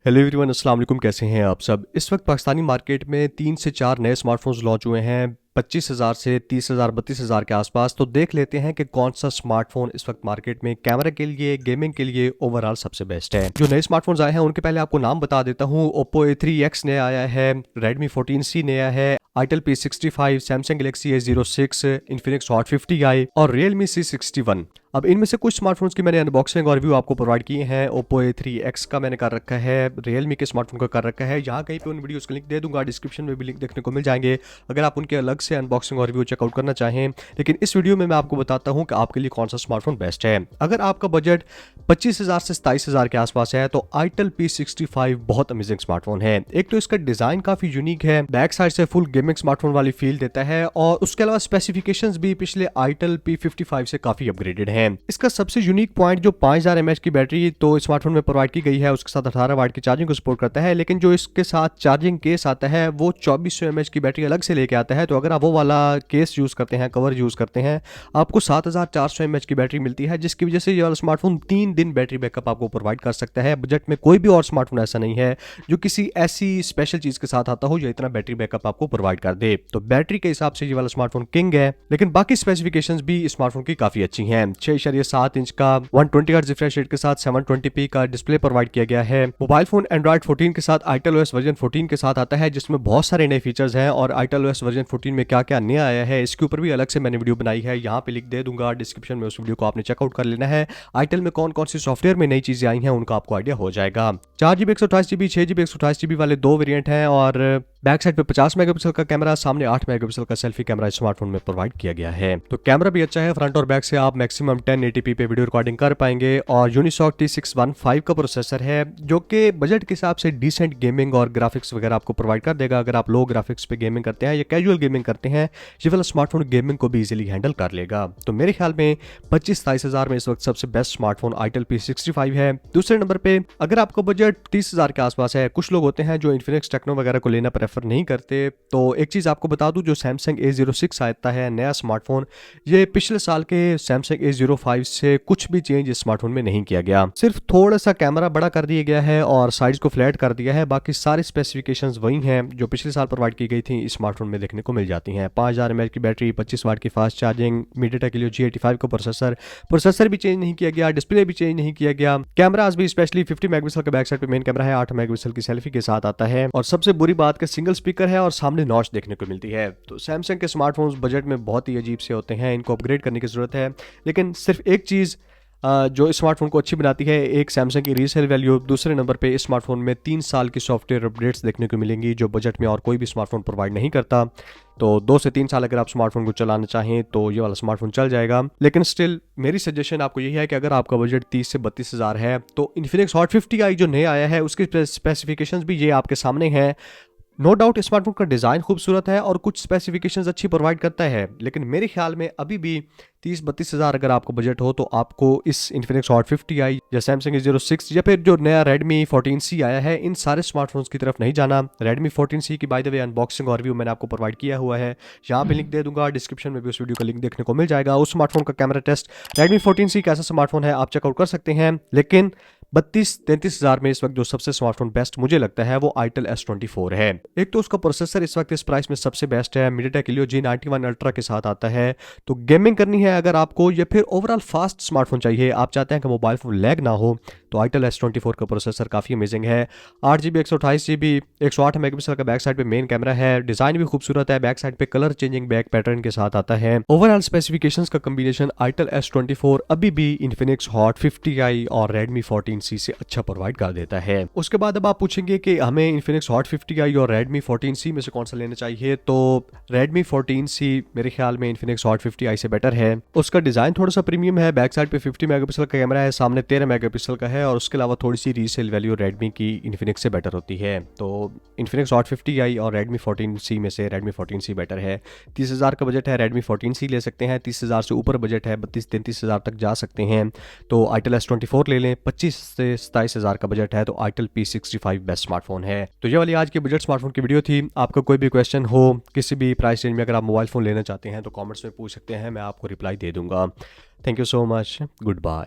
Hello everyone, अस्सलाम वालेकुम। कैसे हैं आप सब। इस वक्त पाकिस्तानी मार्केट में 3 से 4 नए स्मार्टफोन्स लॉन्च हुए हैं 25,000 से 30,000 32,000 के आसपास। तो देख लेते हैं कि कौन सा स्मार्टफोन इस वक्त मार्केट में कैमरा के लिए, गेमिंग के लिए ओवरऑल सबसे बेस्ट है। जो नए स्मार्टफोन्स आए हैं उनके पहले आपको नाम बता देता हूँ। ओप्पो A3X नया आया है, Redmi 14C नया है, Itel P65, Samsung Galaxy A06, Infinix Hot 50i और Realme C61। अब इनमें से कुछ स्मार्टफोन्स की मैंने अनबॉक्सिंग और रिव्यू आपको प्रोवाइड किए हैं। ओप्पो A3X का मैंने कर रखा है, Realme के स्मार्टफोन का कर रखा है। यहाँ कहीं पे उन वीडियोस का लिंक दे दूंगा, डिस्क्रिप्शन में भी लिंक देखने को मिल जाएंगे अगर आप उनके अलग से अनबॉक्सिंग और रिव्यू चेकआउट करना चाहें। लेकिन इस वीडियो में मैं आपको बताता हूँ कि आपके लिए कौन सा स्मार्टफोन बेस्ट है। अगर आपका बजट 25,000 से 27,000 के आसपास है तो Itel P65 बहुत अमेजिंग स्मार्टफोन है। एक तो इसका डिजाइन काफी यूनिक है, बैक साइड से फुल गेमिंग स्मार्टफोन वाली फील देता है और उसके अलावा स्पेसिफिकेशंस भी पिछले Itel P55 से काफी अपग्रेडेड हैं। इसका सबसे यूनिक पॉइंट जो 5000 mAh की बैटरी तो स्मार्टफोन में प्रोवाइड की गई है, उसके साथ 18 वाट की चार्जिंग को सपोर्ट करता है। लेकिन जो इसके साथ चार्जिंग केस आता है वो 2400 mAh की बैटरी अलग से लेके आता है। तो अगर आप वो वाला केस यूज करते हैं, कवर यूज करते हैं, आपको 7400 mAh की बैटरी मिलती है, जिसकी वजह से ये वाला स्मार्टफोन 3 दिन बैटरी बैकअप आपको प्रोवाइड कर सकता है। बजट में कोई भी और स्मार्टफोन ऐसा नहीं है जो किसी ऐसी स्पेशल चीज के साथ आता हो जो इतना बैटरी बैकअप आपको प्रोवाइड कर दे। तो बैटरी के हिसाब से ये वाला स्मार्टफोन किंग है। लेकिन बाकी स्पेसिफिकेशंस भी इस स्मार्टफोन की काफी अच्छी हैं। 6.7 इंच का 120 हर्ट्ज रिफ्रेश रेट के साथ 720p का डिस्प्ले प्रोवाइड किया गया है। मोबाइल फोन एंड्रॉइड 14 के साथ Itel OS वर्जन 14 के साथ आता है, जिसमें बहुत सारे नए फीचर्स हैं। और Itel OS वर्जन 14 में क्या क्या नया आया है इसके ऊपर भी अलग से मैंने वीडियो बनाई है, यहाँ पे लिंक दे दूंगा डिस्क्रिप्शन में, उस वीडियो को आपने चेकआउट कर लेना है। Itel में कौन कौन सी सॉफ्टवेयर में नई चीजें आई हैं उनका आपको आइडिया हो जाएगा। 4GB 128GB 6GB 128GB वाले दो वेरिएंट हैं और बैक साइड पे 50 मेगापिक्सल का कैमरा, सामने 8 मेगापिक्सल का सेल्फी कैमरा स्मार्टफोन में प्रोवाइड किया गया है। तो कैमरा भी अच्छा है, फ्रंट और बैक से आप मैक्सिमम 1080p पे वीडियो रिकॉर्डिंग कर पाएंगे। और यूनिसॉक T615 का प्रोसेसर है जो कि बजट के हिसाब से डिसेंट गेमिंग और ग्राफिक्स वगैरह आपको प्रोवाइड कर देगा। अगर आप लो ग्राफिक्स पे गेमिंग करते हैं या कैजुअल गेमिंग करते हैं, ये वाला स्मार्टफोन गेमिंग को भी इजीली हैंडल कर लेगा। तो मेरे ख्याल में 25-27 हज़ार में इस वक्त सबसे बेस्ट स्मार्टफोन Itel P65 है। दूसरे नंबर पे अगर आपका बजट 30,000 के आसपास है, कुछ लोग होते हैं जो इन्फिनिक्स टेक्नो वगैरह को लेना प्रेफर नहीं करते, तो एक चीज़ आपको बता दूं, जो Samsung A06 आता है नया स्मार्टफोन, ये पिछले साल के Samsung A05 से कुछ भी चेंज इस स्मार्टफोन में नहीं किया गया। सिर्फ थोड़ा सा कैमरा बड़ा कर दिया गया है और साइज को फ्लैट कर दिया है। बाकी सारी स्पेसिफिकेशंस वही हैं जो पिछले साल प्रोवाइड की गई थी, इस स्मार्टफोन में देखने को मिल जाती हैं। 5000 mAh की बैटरी, 25 वाट की fast charging, MediaTek Helio G85 का प्रोसेसर भी चेंज नहीं किया गया, डिस्प्ले भी चेंज नहीं किया गया। कैमरास भी स्पेशली 50 मेगापिक्सल का बैक साइड पे मेन कैमरा है, 8 मेगापिक्सल की सेल्फी के साथ आता है। और सबसे बुरी बात का सिंगल स्पीकर है और सामने नॉच देखने को मिलती है। तो सैमसंग के स्मार्टफोन्स बजट में बहुत ही अजीब से होते हैं, इनको अपग्रेड करने की जरूरत है। लेकिन सिर्फ एक चीज़ जो स्मार्टफोन को अच्छी बनाती है, एक सैमसंग की रीसेल वैल्यू, दूसरे नंबर पे इस स्मार्टफोन में 3 साल की सॉफ्टवेयर अपडेट्स देखने को मिलेंगी जो बजट में और कोई भी स्मार्टफोन प्रोवाइड नहीं करता। तो 2 से 3 साल अगर आप स्मार्टफोन को चलाना चाहें तो ये वाला स्मार्टफोन चल जाएगा। लेकिन स्टिल मेरी सजेशन आपको यही है कि अगर आपका बजट 30 से 32 हज़ार है तो Infinix Hot 50i जो नया आया है उसकी स्पेसिफिकेशंस भी ये आपके सामने हैं। नो डाउट स्मार्टफोन का डिज़ाइन खूबसूरत है और कुछ स्पेसिफिकेशंस अच्छी प्रोवाइड करता है, लेकिन मेरे ख्याल में अभी भी 30-32 हज़ार अगर आपको बजट हो तो आपको इस Infinix Hot 50i या Samsung A06 या फिर जो नया Redmi 14C आया है, इन सारे स्मार्टफोन्स की तरफ नहीं जाना। Redmi 14C की बाय द वे अनबॉक्सिंग और रिव्यू मैंने आपको प्रोवाइड किया हुआ है, यहाँ पे लिंक दे दूंगा, डिस्क्रिप्शन में भी उस वीडियो का लिंक देखने को मिल जाएगा। उस स्मार्टफोन का कैमरा टेस्ट, Redmi 14C कैसा स्मार्टफोन है आप चेकआउट कर सकते हैं। लेकिन 32-33 हज़ार में इस वक्त जो सबसे स्मार्टफोन बेस्ट मुझे लगता है वो Itel S24 है। एक तो उसका प्रोसेसर इस वक्त इस प्राइस में सबसे बेस्ट है, मीडियाटेक Helio G91 अल्ट्रा के साथ आता है। तो गेमिंग करनी है अगर आपको या फिर ओवरऑल फास्ट स्मार्टफोन चाहिए, आप चाहते हैं कि मोबाइल फोन लैग ना हो, तो Itel S24 का प्रोसेसर काफ़ी अमेजिंग है। 8GB 128GB 108 मेगापिक्सल का बैक साइड पे मेन कैमरा है, डिज़ाइन भी खूबसूरत है, बैक साइड पे कलर चेंजिंग बैक पैटर्न के साथ आता है। ओवरऑल स्पेसिफिकेशंस का कम्बिनेशन Itel S24 अभी भी Infinix Hot 50i और Redmi 14C से अच्छा प्रोवाइड कर देता है। उसके बाद अब आप पूछेंगे कि हमें Infinix Hot 50i और Redmi 14C में से कौन सा लेना चाहिए, तो Redmi 14C मेरे ख्याल में Infinix Hot 50i से बेटर है। उसका डिज़ाइन थोड़ा सा प्रीमियम है, बैक साइड पे 50 मेगापिक्सल का कैमरा है, सामने 13 मेगापिक्सल का है और उसके अलावा थोड़ी सी रीसेल वैल्यू Redmi की Infinix से बेटर होती है। तो Infinix Hot 50i और Redmi 14C में से Redmi 14C बेटर है। 30 हज़ार का बजट है, Redmi 14C ले सकते हैं। 30 हज़ार से ऊपर बजट है, 32-33 हज़ार तक जा सकते हैं तो Itel S24 ले लें। 25 से 27 हज़ार का बजट है तो Itel P65 बेस्ट स्मार्टफोन है। तो ये वाली आज की बजट स्मार्टफोन की वीडियो थी। आपका कोई भी क्वेश्चन हो किसी भी प्राइस रेंज में, अगर आप मोबाइल फ़ोन लेना चाहते हैं तो कमेंट्स में पूछ सकते हैं, मैं आपको रिप्लाई दे दूंगा। Thank you so much, good bye.